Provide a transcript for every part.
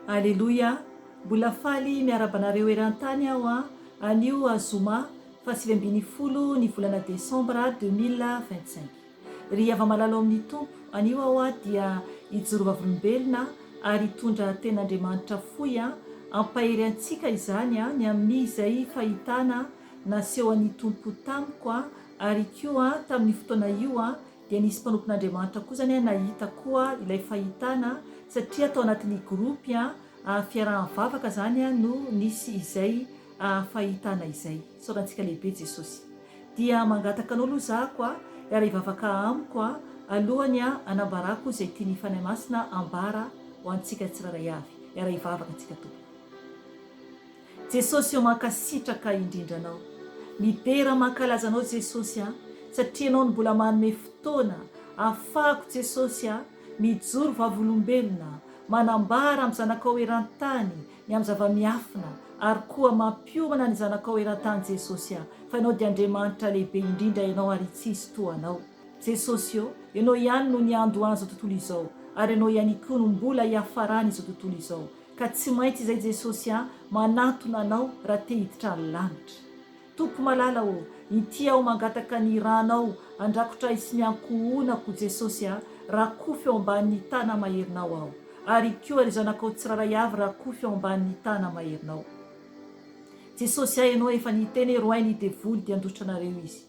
Aleloia, mbola faly miarabanareo eran-tany aho anio azoma fa 7 ny volana desambra 2025. Ry ava-malalo amin'ny tompo anio aho dia hijorovavolombelona ary hitondra ten'Andriamanitra foy ampahery antsika izany ny amin'izay fahitana naseho an'ny tompo tamiko ary koa tamin'ny fotoana io dia nisy mpanompon'Andriamanitra koa zany nahita koa ilay fahitana satria atao anatin'ny groupy fiarahavavaka zany no nisy izay fahitana izay. Sorantsika lehibe Jesosy. Dia mangataka anao aloha zako ary hivavaka amiko alohany anambarako izay tiany fanahy masina ambara ho antsika tsiraray avy. Ary hivavaka antsika tompo. Jesosy mankasitraka indrindra anao. Midera mankalaza anao Jesosy satria anao no mbola manome fotoana ahafahako Jesosy mijoro vavolombelona manambara amin'ny zanakao eran-tany ny amin'ny zava-miafina ary koa mampiomana ny zanakao eran-tany Jesosy fa ianao dia Andriamanitra lehibe indrindra ianao ary tsisy toanao. Jesosy ianao ihany no niandohany izao tontolo izao ary ianao ihany koa no mbola hiafarany izao tontolo izao ka tsy maintsy izay Jesosy manatona anao raha te hiditra ny lanitra. Tompo malala ity aho mangataka ny ranao andrakotra isy miankohonako Jesosy raha kofy eo ambanin'ny tana maherinao aho ary koa ry zanakao tsiraray avy raha kofy eo ambanin'ny tana maherinao. Jesosy ianao efa niteny roainy devoly dia andositranareo izy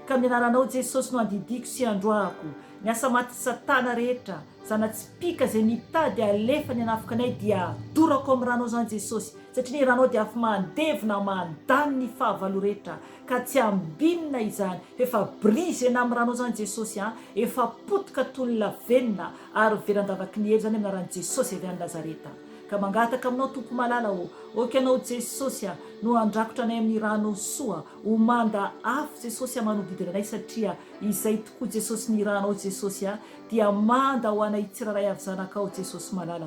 ka mianaranao Jesosy no andidiko sy androahako ny asa maty Satana rehetra zanatsipika izay mitady alefa ny anafika anay dia dorako amin'ny ranao zany Jesosy satria ny ranao dia afa mandevina mandany ny fahavalo rehetra ka tsy ambinina izany efa brisena amin'ny ranao zany Jesosy efa potika toy ny lavenona ary verandavaky ny hely zany amin'ny ran'i Jesosy avy any Nazareta. Ka mangataka aminao tompo malala oka anao Jesosy no andrakotra anay amin'ny rano soa ho manda afo Jesosy manodidina anay satria izay tokoa Jesosy ny ranao Jesosy dia manda ho anay tsiraray avy zanakao Jesosy malala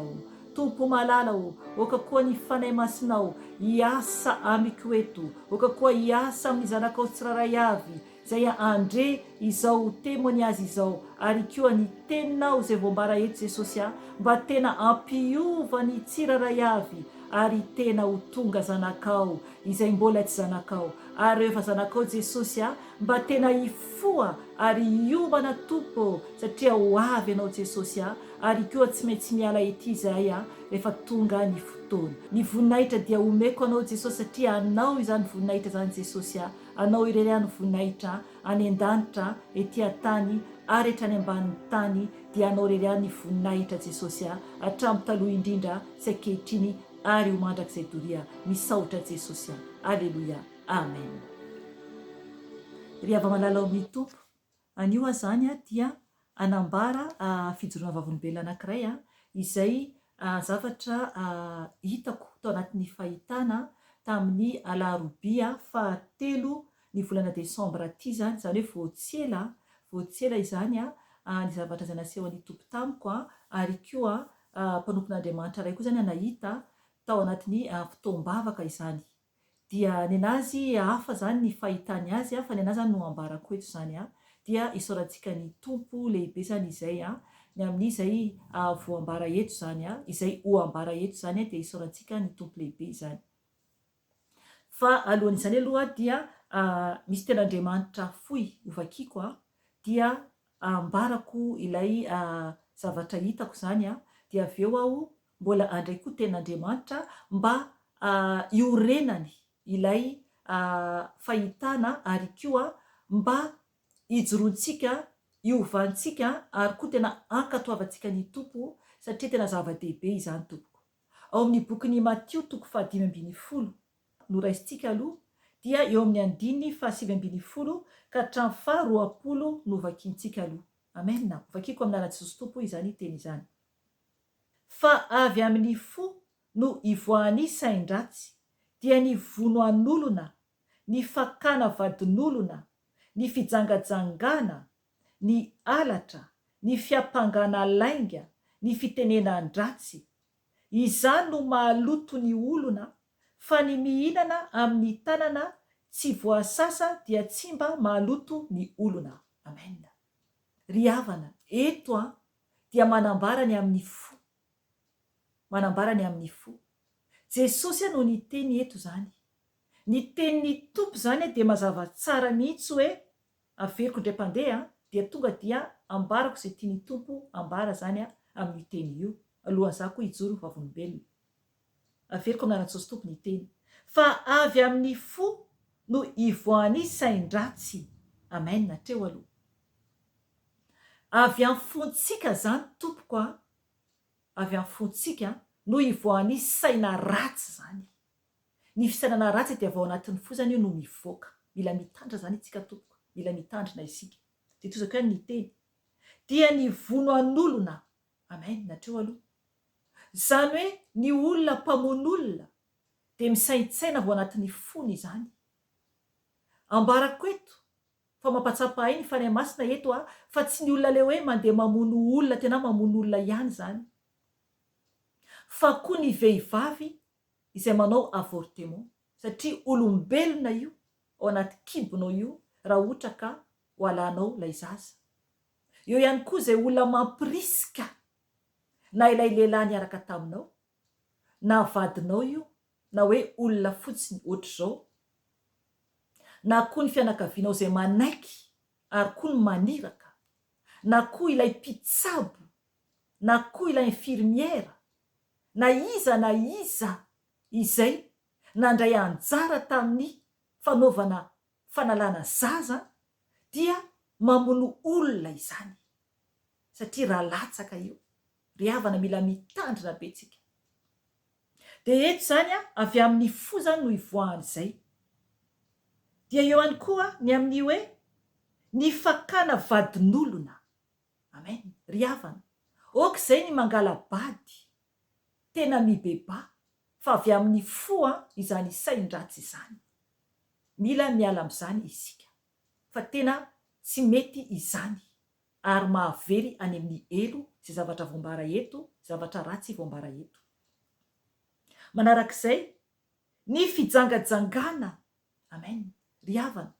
tompo malala oka koa ny fanahy masinao hiasa amiko eto oka koa hiasa amin'ny zanakao tsiraray avy zay andre izao témoignage izao ary koa ny teninao izay voambara eto Jesosy mba tena ampiova ny tsiraray avy ary tena ho tonga zanakao izay mbola tsy zanakao ary efa zanakao Jesosy mba tena hifoa ary hiomana tompo satria ho avy ianao Jesosy ary koa tsy maintsy miala ety izay rehefa tonga ny fotoana. Ny voninahitra dia omeko anao Jesosy satria anao izany voninahitra zany Jesosy anao irery any voninahitra any an-danitra ety an-tany ary etrany ambanin'ny tany dia anao irery any voninahitra Jesosy hatramin'ny taloha indrindra sy ankehitriny ary ho mandrakizay doria misaotra Jesosy. Aleloia, amen. Ry ava-malala amin'ny tompo anio zany dia anambara fijoroana vavolombelona anankiray izay zavatra hitako tao anatin'ny fahitana tamin'ny alarobia 3 ny volana desambra ty zany hoe voatsela izany ny zavatra zay naseho an'ny tompo tamiko ary koa mpanompon'Andriamanitra ray koa zany nahita tao anatin'ny fotoam-bavaka izany dia ny anazy hafa zany ny fahitany azy fa ny anazy zany no ambarako eto zany dia isaorantsika ny tompo lehibe zany izay ny amin'izay voambara eto zany izay oambara eto zany dia isaorantsika ny tompo lehibe izany. Fa alohan'izany aloha dia misy ten'Andriamanitra foy ovakiko dia ambarako ilay zavatra hitako zany dia avy eo aho mbola andray koa ten'Andriamanitra mba iorenany ilay fahitana ary koa mba hijorontsika iovantsika ary koa tena ankatoavantsika ny tompo satria tena zava-dehibe izany tompoko. Ao amin'ny bokin'ny Matio 5:10 no raisitsika aloha dia eo amin'ny 7:20 ka hatramin'ny 20 no vakintsika aloha. Amen. Vakiko amin'ny anaran'i Jesosy tompo izany teny izany. Fa avy amin'ny fo no ivoahany sain-dratsy dia ny vonoan'olona, ny fakana vadin'olona, ny fijangajangana, ny alatra, ny fiampangana lainga, ny fitenenan-dratsy. Izany no mahaloto ny olona fa ny mihinana amin'ny tanana tsy voasasa dia tsy mba mahaloto ny olona. Amen. Ry havana, eto dia manambara ny amin'ny fo. manambarany amin'ny fo. Jesosy no ny teny eto zany. Ny tenin'ny tompo zany dia mazava tsara mihitsy hoe averiko indray mpandeha dia tonga dia ambarako izay tiany tompo ambara zany amin'ny teny io alohan'izah koa hijoro vavolombelona. Averiko amin'ny anaran'i Jesosy tompo ny teny fa avy amin'ny fo no ivoan'ny sain-dratsy. Amen. Natreo aloha. Avy amin'ny fontsika zany tompoko avy amin'ny fontsika no ivoan'ny saina ratsy zany. Ny fisainana ratsy dia avy ao anatin'ny fo zany io no mivoaka. Mila mitandra zany itsika tompoko. Mila mitandrina isika. Dia tozaka hoe ny teny dia ny vonoan'olona. Amen. Natreo aloha. Zany hoe ny olona mpamono dia misaintsaina avy ao anatin'ny fony izany. Ambarako eto fa mampatsapa ahy ny fanahy masina eto fa tsy ny olona le hoe mandeha mamono olona tena mamono olona ihany zany. Fa koa ny vehivavy izay manao avortement satria olombelona io ao anaty kibonao io raha ohatra ka ho alanao ilay zaza. Eo ihany koa izay olona mampirisika na ilay lehilahy niaraka taminao na vadinao io na hoe olona fotsiny ohatr'izao na koa ny fianakavianao izay manaiky ary koa ny maniraka na koa ilay mpitsabo na koa ilay infirmiera na iza izay nandray anjara tamin'ny fanaovana fanalana zaza dia mamono olona izany satria raha latsaka io. Ry havana mila mitandrina betsika. Dia eto zany avy amin'ny fo zany no ivoahan'izay. Dia eo ihany koa ny amin'ny hoe ny fakana vadin'olona. Amen. Ry havana. Aok'izay ny mangala bady tena mibeba fa avy amin'ny fo izany sain-dratsy izany. Mila miala amin'izany isika. Fa tena tsy mety izany ary mahavery any amin'ny elo izay zavatra voambara eto, zavatra ratsy voambara eto. Manarak'izay ny fijangajangana. Amen. Ry havana.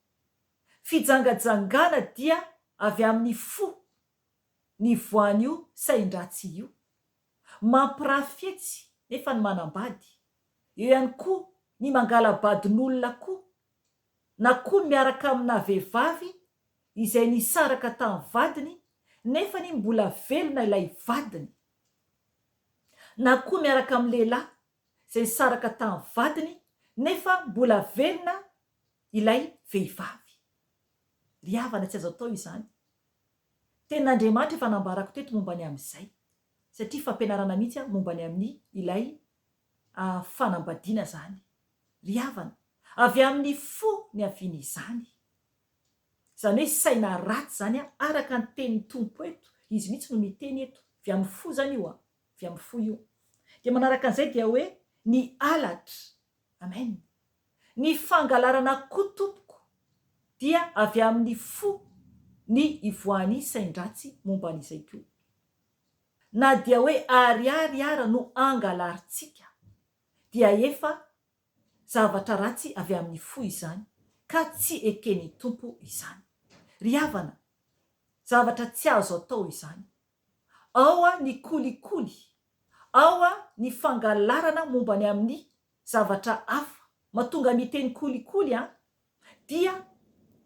Fijangajangana dia avy amin'ny fo ny voan'io sain-dratsy io. Mampirafetsy nefa ny manambady. Eo ihany koa ny mangala badin'olona koa na koa miaraka amina vehivavy izay nisaraka tamin'ny vadiny nefa ny mbola velona ilay vadiny. Na koa miaraka amin'ny lehilahy izay nisaraka tamin'ny vadiny nefa mbola velona ilay vehivavy. Ry havana tsy azo atao izany. Tenin'Andriamanitra efa nambarako teto momba ny amin'izay. Satria fampianarana mihitsy momba ny amin'ny ilay fanambadiana zany. Ry havana. Avy amin'ny fo ny aviany izany. Izany hoe saina ratsy zany araka ny tenin'ny tompo eto. Izy mihitsy no miteny eto. Avy amin'ny fo zany io Avy amin'ny fo io. Dia manaraka an'izay dia hoe ny alatra. Amen. Ny fangalarana koa tompoko dia avy amin'ny fo ny ivoan'ny sain-dratsy momba an'izay koa. Na dia hoe ariary no angalarintsika dia efa zavatra ratsy avy amin'ny fo izany ka tsy eken'ny tompo izany. Ry havana, zavatra tsy azo atao izany. Ao ny kolikoly, ao ny fangalarana momba ny amin'ny zavatra hafa. Mahatonga miteny kolikoly dia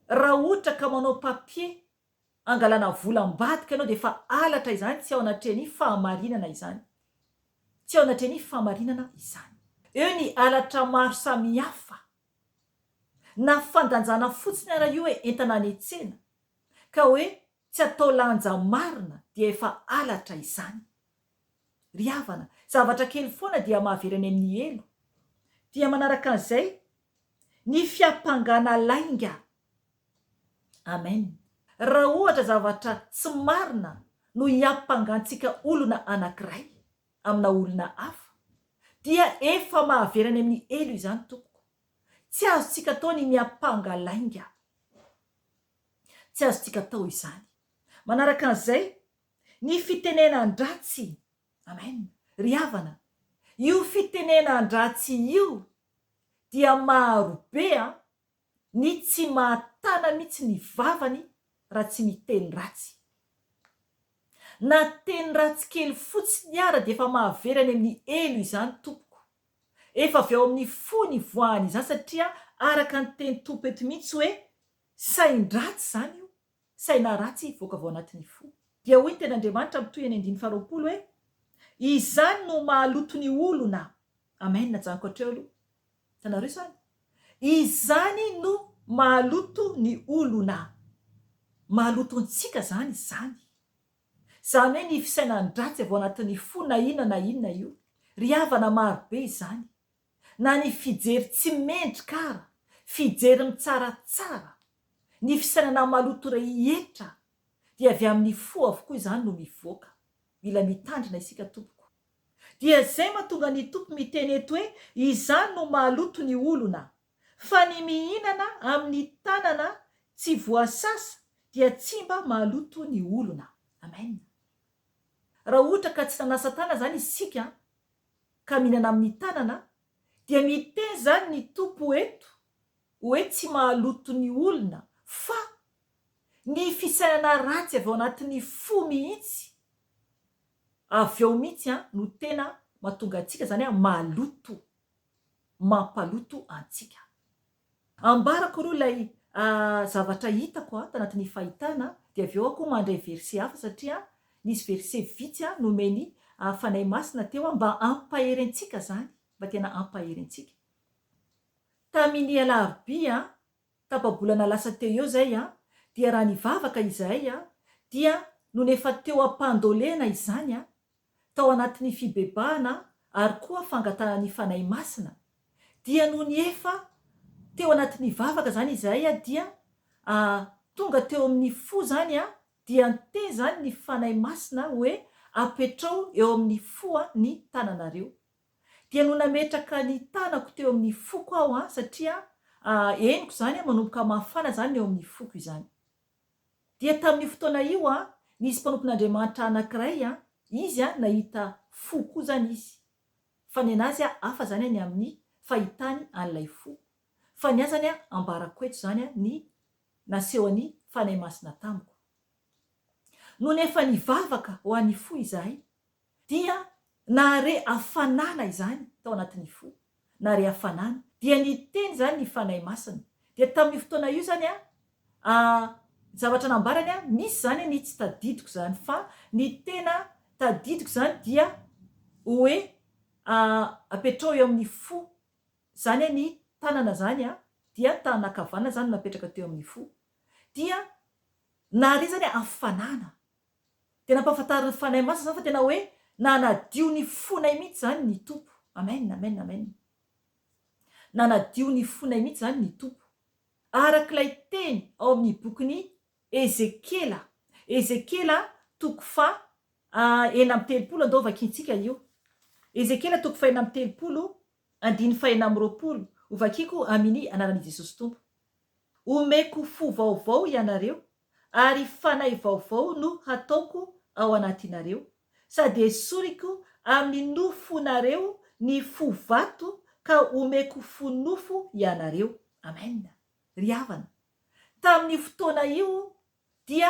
raha ohatra ka manao papie angalana volam-badika ianao dia efa alatra izany, tsy ao anatreny fahamarinana izany. Tsy ao anatreny fahamarinana izany. Eo ny alatra maro samihafa. Na fandanjana fotsiny ara io hoe entana any an-tsena ka hoe tsy atao lanja marina dia efa alatra izany. Ry havana, zavatra kely foana dia mahaverany amin'ny elo. Dia manaraka an'izay ny fiampangana lainga. Amen. Raha ohatra zavatra tsy marina no hiampangantsika olona anankiray amina olona hafa dia efa mahaverany amin'ny elo izany tompoko. Tsy azontsika atao ny miampanga lainga. Tsy azontsika atao izany. Manaraka an'izay ny fitenenan-dratsy. Amen. Ry havana. Io fitenenan-dratsy io dia marobe ny tsy mahatana mihitsy ny vavany raha tsy miteny ratsy. na teny ratsy kely fotsiny ara dia efa mahaverany amin'ny elo izany tompoko, efa avy eo amin'ny fo ny voahany izany satria araka ny teny tompo eto mihitsy hoe sain-dratsy zany io, saina ratsy voaka avao anatin'ny fo. Dia hoy ny ten'Andriamanitra amin'ny toy ny 9:20 hoe izany no mahaloto ny olona. Amen. Najanoko hatreo aloha. Tanareo izany? Izany no mahaloto ny olona. Mahaloto antsika zany izany. Zany hoe ny fisainandratsy avao anatin'ny fo na inona io. Ry havana marobe izany. Na ny fijery tsy mendrika ara, fijery mitsaratsara, ny fisainana maloto rehetra dia avy amin'ny fo avokoa izany no mivoaka. Mila mitandrina isika tompoko. Dia zay mahatonga ny tompo miteny eto hoe izany no mahaloto ny olona, fa ny mihinana amin'ny tanana tsy voasasa dia tsy mba mahaloto ny olona. Amen. Raha ohatra ka tsy nanasa tanana zany isika ka mihinana amin'ny tanana, dia miteny zany ny tompo eto hoe tsy mahaloto ny olona, fa ny fisainana ratsy avy ao anatin'ny fo mihitsy avy eo mihitsy no tena mahatonga antsika zany maloto, mampaloto antsika. Ambarako aloha ilay zavatra hitako tanatin'ny fahitana, dia avy eo ako mandray verset hafa satria nisy verset vitsy nomeny fanahy masina teo mba ampahery antsika zany, mba tena ampahery antsika. Tamin'ny alarobia tapabolana lasa teo eo zay dia raha nivavaka izahay dia no nefa teo ampandolena izany tao anatin'ny fibebahana ary koa fangatana fanahy masina, dia no ny efa teo anatin'ny vavaka zany izahay dia tonga teo amin'ny fo zany dia niteny zany ny fanahy masina hoe apetrao eo amin'ny fo ny tananareo. Dia no nametraka ny tanako teo amin'ny foko aho satria henoko zany manomboka mafana zany eo amin'ny foko izany. Dia tamin'ny fotoana io nisy mpanompon'Andriamanitra anankiray izy nahita fo koa zany izy, fa ny anazy hafa zany ny amin'ny fahitany an'ilay fo, fa ny azany ambarako eto zany ny naseho any fanahy masina tamiko. No nefa nivavaka ho an'ny fo izahay dia nahare hafanana izany tao anatin'ny fo, nahare hafanana, dia niteny zany ny fanahy masina. Dia tamin'ny fotoana io zany zavatra nambarany misy zany ny tsy tadidiko zany, fa ny tena tadidiko zany dia hoe apetrao eo amin'ny fo zany ny tanana zany dia tananakavanana zany napetraka teo amin'ny fo, dia nahare zany hafanana. Tena ampahafantariny fanahy masina fa tena hoe nanadio ny fonay mihitsy zany ny tompo. Amen, amen, amen. Nanadio ny fonay mihitsy zany ny tompo. Arak'ilay teny ao amin'ny bokin'ny Ezekiela, toko fa 9:30 andao vakiantsika io. Ezekiela toko fa 9:30, 9:20 ho vakiko amin'ny anaran'i Jesosy Tompo. Omeko fo vaovao ianareo ary fanahy vaovao no hataoko ao anatinareo, sady esoriko amin'ny nofonareo ny fo vato ka omeko fo nofo ianareo. Amen. Ry havana, tamin'ny fotoana io dia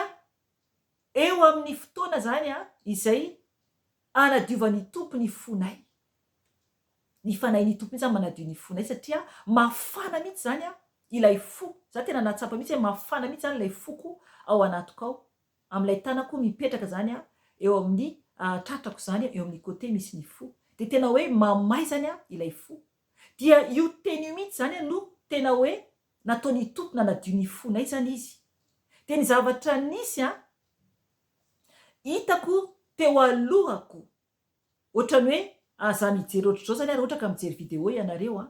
eo amin'ny fotoana zany izay anadiovan'ny tompo ny fonay. Ny fanahin'ny tompo zany manadio ny fonay satria mafana mihitsy zany ilay fo. Za tena natsapa mihitsy hoe mafana mihitsy zany ilay foko ao anatiko ao, amin'ilay tanako mipetraka zany eo amin'ny tratrako zany eo amin'ny côté misy ny fo, de tena hoe mamay zany ilay fo. Dia io teny io mihitsy zany no tena hoe nataon'ny tompo nanadio ny fonay zany izy. De ny zavatra nisy hitako teo alohako, ohatrany hoe za mijery ohatr'izao zany raha ohatra ka mijery video ianareo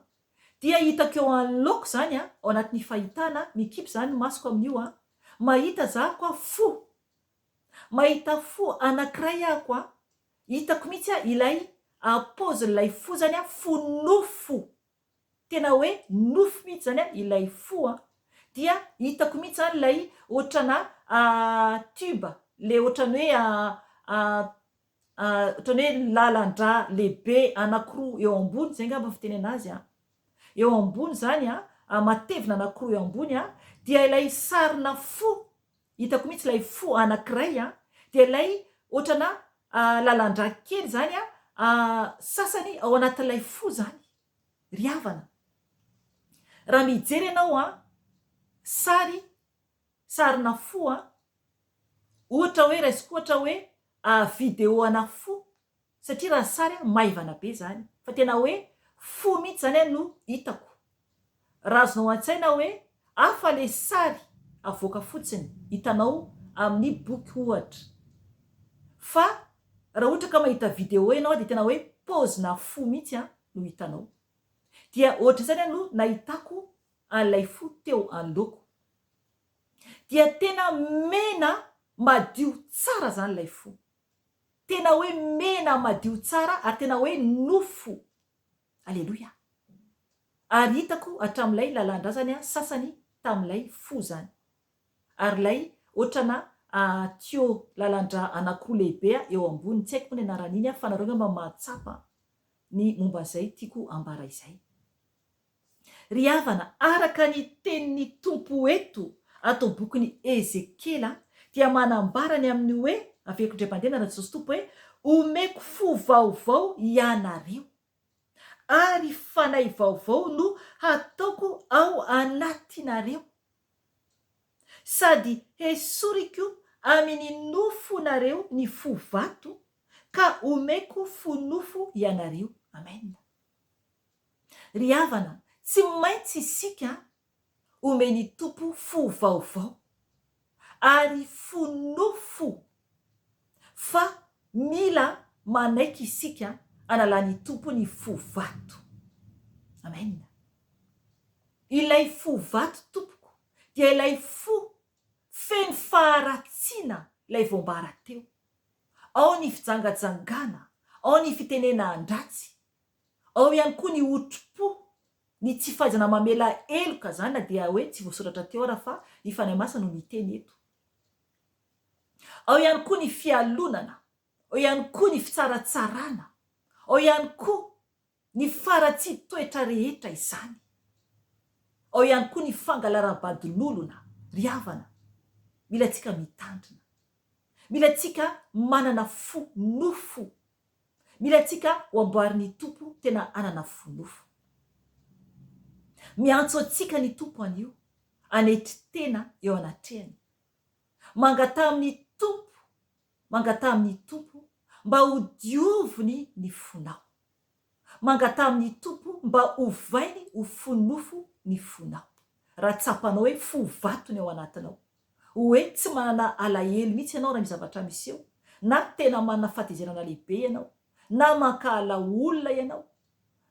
dia hitako eo anoloko zany ao anatin'ny fahitana mikipy zany masoko amin'io mahita zako fo, mahita fo anankiray ahako hitako mihitsy ilay paozin'ilay fo zany fo nofo, tena hoe nofo mihitsy zany ilay fo dia hitako mihitsy zany ilay ohatrana tuba, le ohatrany hoe lalandra lehibe anankiroa eo ambony, zay ngamba fiteny anazy eo ambony zany matevina anankiroa eo ambony dia ilay sarina fo, hitako mihitsy ilay fo anankiray dia ilay ohatrana lalandra kely zany sasany ao anatin'ilay fo zany ry havana. Raha mijery ianao sarina fo ohatra hoe raisiko ohatra hoe video ana fo, satria raha sary maivana be zany fa tena hoe fo mihitsy zany no hitako. Raha azonao an-tsaina hoe hafa le sary avoaka fotsiny hitanao amin'ny boky ohatra, fa raha ohatra ka mahita video ianao dia tena hoe paozina fo mihitsy no hitanao. Dia ohatra zany no nahitako an'ilay fo teo anoloako. Dia tena mena madio tsara zany ilay fo. Tena hoe mena madio tsara ary tena hoe nofo. Aleloia. Ary hitako hatramin'ilay lalandra zany sasany tamin'ilay fo zany. Ary ilay ohatrana tuyau lalandra anankiroa lehibe eo ambony, tsy haiko ny anaran'iny fa nareo angamba mahatsapa ny momba izay tiako ambara izay. Ry havana, araka ny tenin'ny tompo eto ato bokin'ny Ezekela dia manambara ny amin'ny hoe aveko indray mandeha na Jesosy tompo hoe omeko fo vaovao ianareo ary fanahy vaovao no hataoko ao anatinareo, sady esoriko amin'ny nofonareo ny fo vato ka omeko fo nofo ianareo. Amen. Ry havana, tsy maintsy isika omeny tompo fo vaovao ary fo nofo, fa mila manaiky isika analany tompo ny fo vato. Amen. Ilay fo vato tompoko dia ilay fo feno faharatsiana ilay voambara teo, ao ny fijangajangana, ao ny fitenena andratsy, ao ihany koa ny otro-po, ny tsy fahaizana mamela eloka zany na dia hoe tsy voasoratra teo raha fa ny fanahy masina no miteny eto. Ao ihany koa ny fialonana, ao ihany koa ny fitsaratsarana, ao ihany koa ny faratsy toetra rehetra izany, ao ihany koa ny fangalaram-badilolona. Ry havana, mila tsika mitandrina, mila tsika manana fo nofo, mila tsika ho amboarin'ny tompo tena anana fo nofo. Miantso atsika ny tompo anio anetry tena eo anatrehany, mangata amin'ny tompo mba ho dioviny ny fonao, mangata amin'ny tompo mba hovainy ho fonofo ny fonao. Raha tsapanao hoe fo vatony ao anatinao, hoe tsy manana alahelo mihitsy ianao raha mizavatra miseho, na tena manana fahatezerana lehibe ianao, na mankahala olona ianao,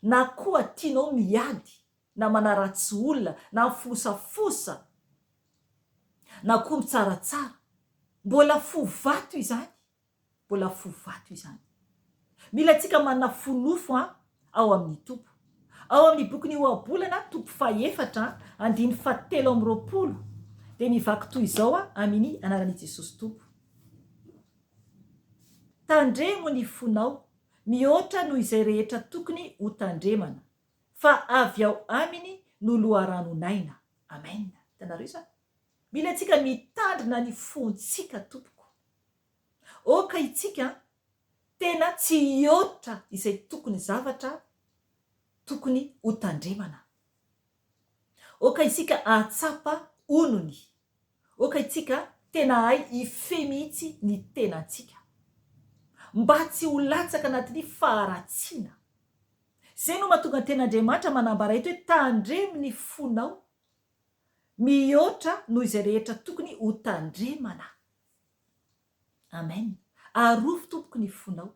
na koa tianao miady, na manaratsy olona, na mifosafosa, na koa mitsaratsara, mbola fo vato izany, mbola fo vato izany. Mila tsika manana fo nofo ao amin'ny tompo. Ao amin'ny bokin'ny Ohabolana tompo 4 andiny 7:20 dia mivaky toy izao amin'ny anaran'i Jesosy tompo. Tandremo ny fonao mihoatra noho izay rehetra tokony ho tandremana, fa avy ao aminy no loharanon'aina. Amen. Hitanareo sa? Mila tsika mitandrina ny fontsika tompoko. Oka itsika tena tsy hihoatra izay tokony zavatra tokony ho tandremana. Oka isika ahatsapa onony. Oka itsika tena hay ife mihitsy ny tenantsika, mba tsy ho latsaka anatin'ny faharatsiana. Zay no mahatonga ny ten'Andriamanitra manambara eto hoe tandremo ny fonao mihoatra noho izay rehetra tokony ho tandremana. Amen. Arofo tompoko ny fonao,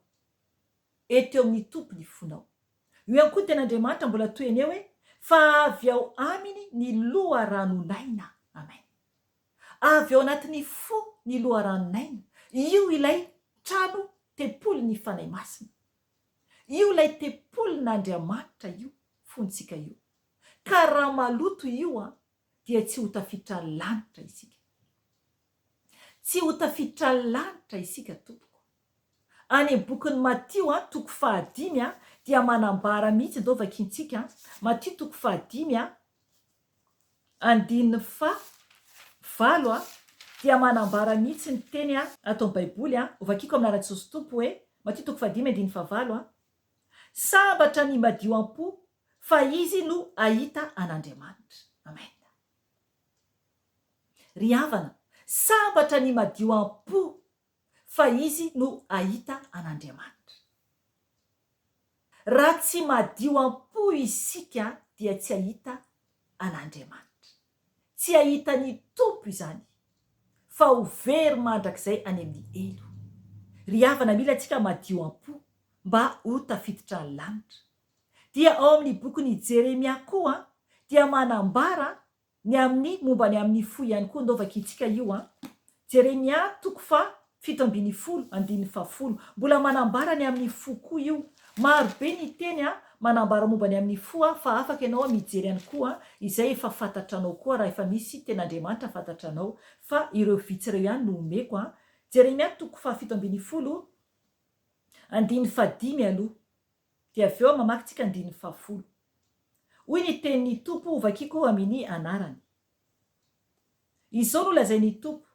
eto eo amin'ny tompo ny fonao. Io ihany koa ten'Andriamanitra mbola toy eo hoe fa avy ao aminy ny loharanon'aina. Amen. Avy ao anatin'ny fo ny loharanon'aina. Io ilay trano tempolin'ny fanahy masina, io ilay tempolin'Andriamanitra, io fontsika io. Ka raha maloto io dia tsy ho tafiditra ny lanitra isika, tsy ho tafiditra ny lanitra isika tompoko. Any amin'ny bokin'ny Matio 5 dia manambara mihitsy ndao vakintsika Matio 5 andininy 7 dia manambara mihitsy ny teny atao amin'ny baiboly ovakiko amin'ny anaran'i Tompo hoe Mateo 5:5 sambatra ny madio am-po fa izy no ahita an'Andriamanitra. Amen. Ry havana, sambatra ny madio am-po fa izy no ahita an'Andriamanitra. Raha tsy madio am-po isika dia tsy ahita an'Andriamanitra. Tsy ahita ny tompo izany, fa ho very mandrakizay any amin'ny elo. Ry havana, mila antsika madio am-po mba ho tafiditra ny lanitra. Dia ao amin'ny bokin'i Jeremia koa dia manambara ny amin'ny momba ny amin'ny fo ihany koa ndovakitsika io Jeremia 7:10 mbola manambara ny amin'ny fo koa io. Maro be ny teny manambara momba ny amin'ny fo fa afaka ianao mijery ihany koa izay efa fantatranao koa raha efa misy ten'Andriamanitra fantatranao fa ireo vitsy ireo ihany no omeko Jeremia 7:10 5 aloha dia avy eo mamakitsika 10. Hoy ny tenin'ny Tompo ovakiko amin'ny anarany. Izao no lazain'ny Tompo: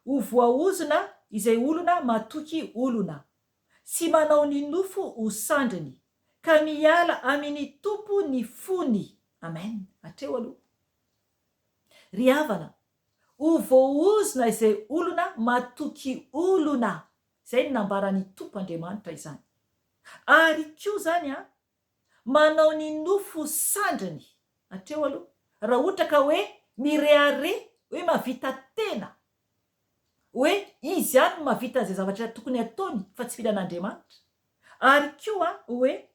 ho voaozona izay olona matoky olona sy manao ny nofo ho sandriny ka miala amin'ny Tompo ny fony. Amen. Hatreo aloha. Ry havana, ho voaozona izay olona matoky olona. Zay ny nambaran'ny Tompo Andriamanitra izany. Ary koa zany manao ny nofo sandriny. Hatreo aloha. Raha ohatra ka hoe mirehare hoe mavita tena, hoe izy ihany no mavita izay zavatra tokony ataony fa tsy filan'Andriamanitra. Ary koa hoe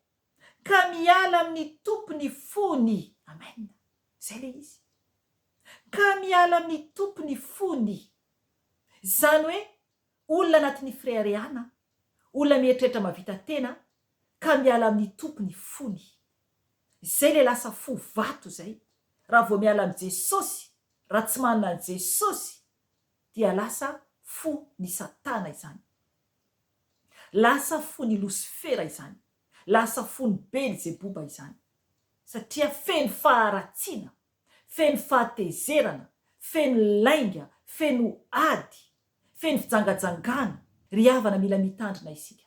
ka miala amin'ny Tompo ny fony. Amen. Zay le izy. Ka miala amin'ny Tompo ny fony. Zany hoe olona anatin'ny fireharehana, olona mieritreritra mavita tena, ka miala amin'ny Tompo ny fony. Zay le lasa fo vato zay. Raha vao miala amin'ny Jesosy, raha tsy manana an' Jesosy dia lasa fo ny Satana izany. Lasa fo ny Losifera izany. Lasa fo ny Belzeboba izany. Satria feno faharatsiana, feno fahatezerana, feno lainga, feno ady, feno fijangajangana. Ry havana, mila mitandrina isika.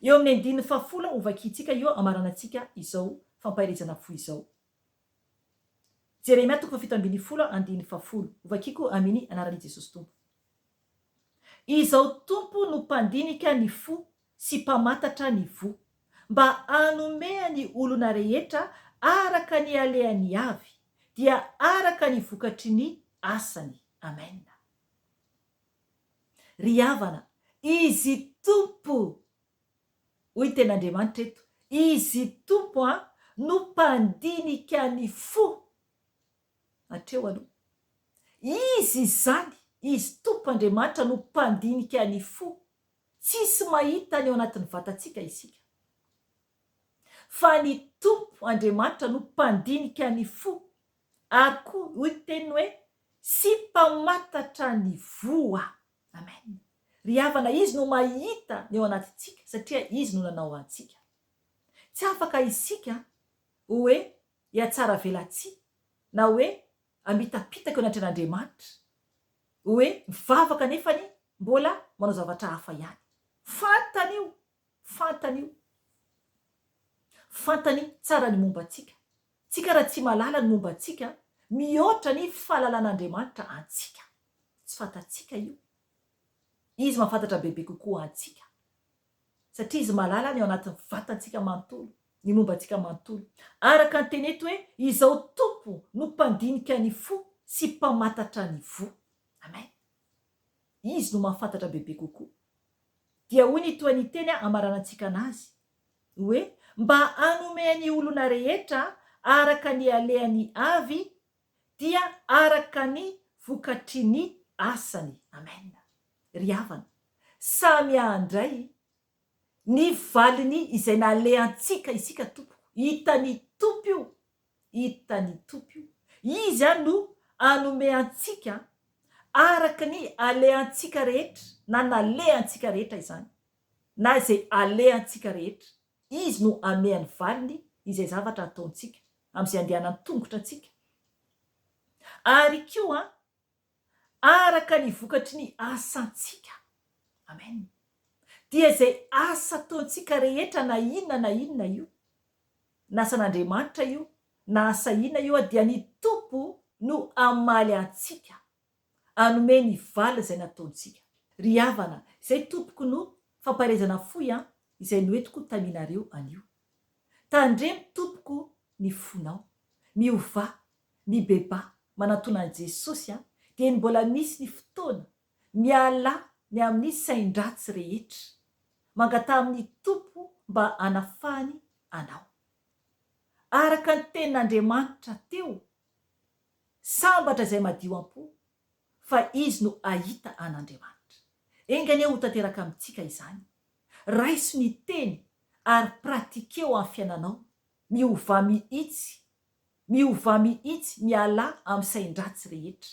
Eo amin'ny 10 ovakitsika io amaranantsika izao fampahirizana fo izao. Jeremia 7:10 ovakiko amin'ny anaran'i Jesosy Tompo. Izao Tompo no mpandinika ny fo sy mpamantatra ny vo, mba anomea ny olona rehetra araka ny aleany avy, dia araka ny vokatry ny asany. Amen. Ry havana, izy Tompo, hoy ten'Andriamanitra eto, izy Tompo no mpandinika ny fo. Hatreo aloha. Izy zany, izy Tompo Andriamanitra no mpandinika ny fo. Tsisy mahita ny ao anatin'ny vatantsika isika. Fa ny Tompo Andriamanitra no mpandinika ny fo. Ary koa hoy teniny hoe sy mpamantatra ny voa. Amen. Ry havana, izy no mahita ny ao anatintsika satria izy no nanao antsika. Tsy afaka isika hoe hiatsara velatsia na hoe amitapitaka eo anatren'Andriamanitra, hoe mivavaka nefany mbola manao zavatra hafa ihany. Fantany io, fantany io. Fantany tsara ny momba antsika. Tsika raha tsy malala ny momba antsika, mihoatra ny fahalalàn'Andriamanitra antsika. Tsy fantatsika io. Izy mahafantatra bebe kokoa antsika. Satria izy malala ny ao anatin'ny vatantsika manontolo, ny momba antsika manontolo. Araka ny teny eto hoe izao Tompo no mpandinika ny fo sy mpamantatra ny vo. Amen. Izy no mahafantatra bebe kokoa. Dia hoy ny toa ny teny amaranantsika anazy hoe mba anome ny olona rehetra araka ny aleany avy, dia araka ny vokatry ny asany. Amen. Ry havana, samy andray ny valiny izay naleantsika isika Tompo. Hitany Tompo io. Hitany Tompo io. Izy no anome antsika araka ny aleantsika rehetra, na naleantsika rehetra izany, na izay aleantsika rehetra. Izy no ameany valiny izay zavatra ataontsika, amin'izay andehanany tongotra antsika. Ary koa araka ny vokatry ny asantsika. Amen. Dia zay asa ataontsika rehetra na inona io, na asan'Andriamanitra io, na asa inona io dia ny Tompo no amaly antsika, anome ny vala izay nataontsika. Ry havana, izay tompoko no famparezana foy izay noentiko taminareo anio. Tandremo tompoko ny fonao, miova, mibeba manatona an' Jesosy dia mbola misy ny fotoana miala ny amin'ny sain-dratsy rehetra, mangata amin'ny tompo mba hanafahany anao. Araka ny tenin'Andriamanitra teo, sambatra izay madio am-po fa izy no ahita an'Andriamanitra. Engany ho tanteraka amintsika izany. Raiso ny teny ary pratikeo amin'ny fiainanao, miova mihitsy miala amin'ny sain-dratsy rehetra.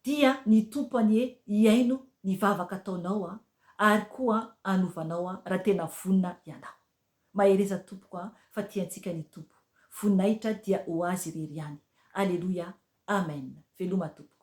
Dia ny tompony hiaino ny vavaka ataonao ary koa anovanao raha tena vonina ianao. Mahereza tompoko fa tiantsika ny tompo. Voninahitra dia ho azy irery ihany. Aleloia. Amen. Veloma tompo.